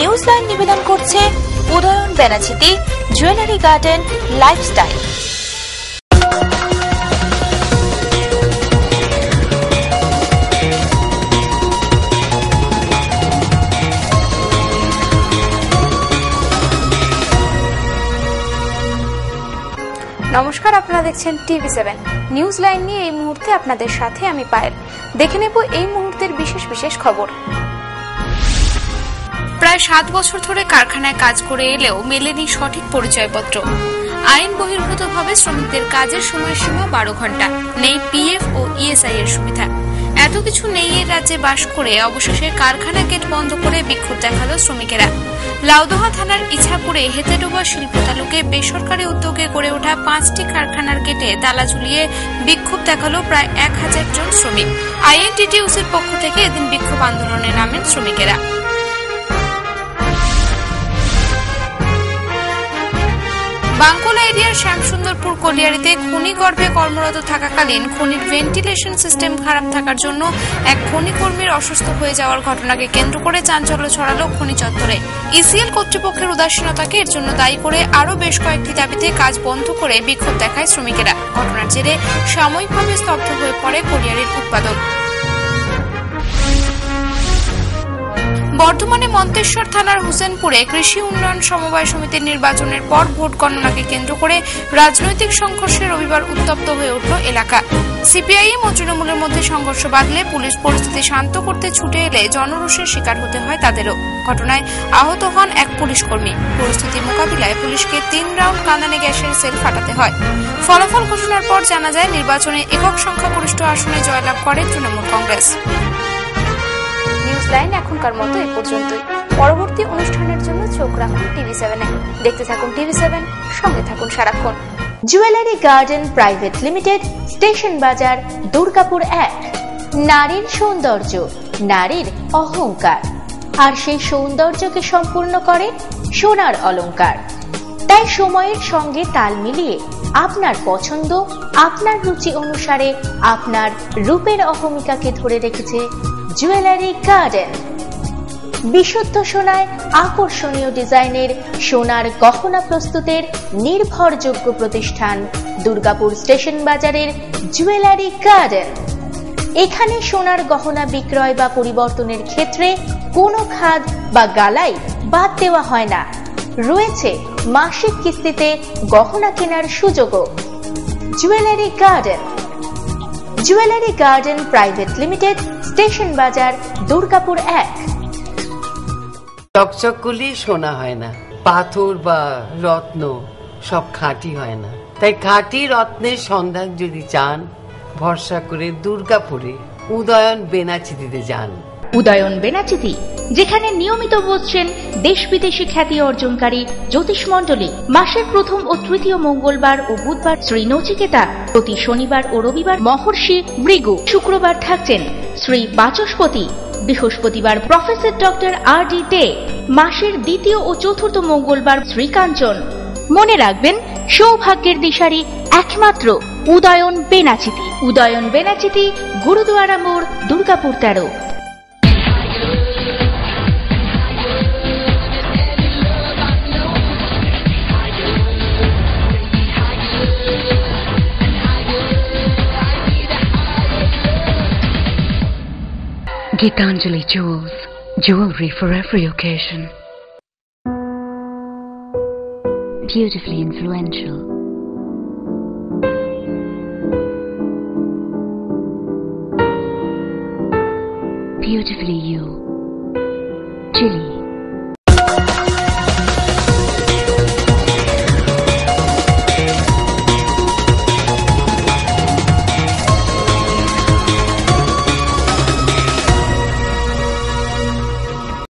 News line নিবেদন করছে Udayan Benachiti jewellery garden lifestyle. নমস্কার, আপনারা দেখছেন TV7 নিউজ লাইন নিয়ে এই মুহূর্তে আপনাদের সাথে আমি পায়েল। দেখে নেব এই মুহূর্তের বিশেষ খবর। প্রায় 7 বছর ধরে কারখানায় কাজ করে এলেও মেলেনি সঠিক পরিচয়পত্র। আইন বহির্ভূতভাবে শ্রমিকদের কাজের সময়সীমা 12 ঘন্টা, নেই PF ও ESI এর সুবিধা। এত কিছু নেই এর রাজ্যে বাস করে অবশেষে কারখানা গেট বন্ধ করে বিক্ষোভ দেখালো শ্রমিকেরা। লাউদহ থানার ইছাপুরে হেতেডোবা শিল্প তালুকে বেসরকারি উদ্যোগে গড়ে ওঠা 5টি কারখানার গেটে তালা ঝুলিয়ে বিক্ষোভ দেখালো প্রায় 1000 জন শ্রমিক। INTTUCর পক্ষ থেকে এদিন বিক্ষোভ আন্দোলনে নামেন শ্রমিকেরা। বাঙ্কুলা এরিয়ার শ্যামসুন্দরপুর কলিয়ারিতে খনি গর্ভে কর্মরত থাকাকালীন খনির ভেন্টিলেশন সিস্টেম খারাপ থাকার জন্য এক খনি কর্মীর অসুস্থ হয়ে যাওয়ার ঘটনাকে কেন্দ্র করে চাঞ্চল্য ছড়ালো খনি চত্বরে। ECL কর্তৃপক্ষের উদাসীনতাকে এর জন্য দায়ী করে আরও বেশ কয়েকটি দাবিতে কাজ বন্ধ করে বিক্ষোভ দেখায় শ্রমিকেরা। ঘটনার জেরে সাময়িকভাবে স্তব্ধ হয়ে পড়ে কলিয়ারির উৎপাদন। বর্ধমানে মন্তেশ্বর থানার হুসেনপুরে কৃষি উন্নয়ন সমবায় সমিতির নির্বাচনের পর ভোট গণনাকে কেন্দ্র করে রাজনৈতিক সংঘর্ষে রবিবার উত্তপ্ত হয়ে উঠল এলাকা। CPIM ও তৃণমূলের মধ্যে সংঘর্ষ বাঁধলে পুলিশ পরিস্থিতি শান্ত করতে ছুটে এলে জনরোষের শিকার হতে হয় তাদেরও। ঘটনায় আহত হন এক পুলিশ কর্মী। পরিস্থিতি মোকাবিলায় পুলিশকে 3 রাউন্ড কাঁদানে গ্যাসের সেল ফাটাতে হয়। ফলাফল ঘোষণার পর জানা যায় নির্বাচনে একক সংখ্যাগরিষ্ঠ আসনে জয়লাভ করে তৃণমূল কংগ্রেস। নিউজ লাইন এখনকার মতো এ পর্যন্তই। পরবর্তী অনুষ্ঠানের জন্য চোখ রাখুন TV7 এ। দেখতে থাকুন TV7, সঙ্গে থাকুন সারাক্ষণ। Jewellery garden private limited, station বাজার, দুর্গাপুর 1। নারীর সৌন্দর্য, নারীর অহংকার, আর সেই সৌন্দর্যকে সম্পূর্ণ করে সোনার অলংকার। তাই সময়ের সঙ্গে তাল মিলিয়ে আপনার পছন্দ, আপনার রুচি অনুসারে আপনার রূপের অহমিকাকে ধরে রেখেছে জুয়েলারি গার্ডেন। বিশুদ্ধ সোনায় আকর্ষণীয় ডিজাইনের সোনার গহনা প্রস্তুতের নির্ভরযোগ্য প্রতিষ্ঠান দুর্গাপুর স্টেশন বাজারের জুয়েলারি গার্ডেন। এখানে সোনার গহনা বিক্রয় বা পরিবর্তনের ক্ষেত্রে কোনো খাদ বা গালাই বাদ দেওয়া হয় না। রয়েছে মাসিক কিস্তিতে গহনা কেনার সুযোগও। Jewellery garden, jewellery garden private limited, station বাজার, দুর্গাপুর 1। চকচকগুলি সোনা হয় না, পাথর বা রত্ন সব খাঁটি হয় না। তাই খাঁটি রত্নের সন্ধান যদি চান, ভরসা করে দুর্গাপুরে উদয়ন বেনাচিতিতে যান। উদয়ন বেনাচিতি, যেখানে নিয়মিত বসছেন দেশ বিদেশি খ্যাতি অর্জনকারী জ্যোতিষ মণ্ডলী। মাসের প্রথম ও তৃতীয় মঙ্গলবার ও বুধবার শ্রী নচিকেতা, প্রতি শনিবার ও রবিবার মহর্ষি ভৃগু, শুক্রবার থাকছেন শ্রী বাচস্পতি, বৃহস্পতিবার প্রফেসর ডক্টর RD দে, মাসের দ্বিতীয় ও চতুর্থ মঙ্গলবার শ্রীকাঞ্চন। মনে রাখবেন, সৌভাগ্যের দিশারি একমাত্র উদয়ন বেনাচিতি। উদয়ন বেনাচিতি, গুরুদুয়ারা মোড়, Durgapur 13। Gitanjali Jewels, jewelry for every occasion. Beautifully influential. Beautifully you.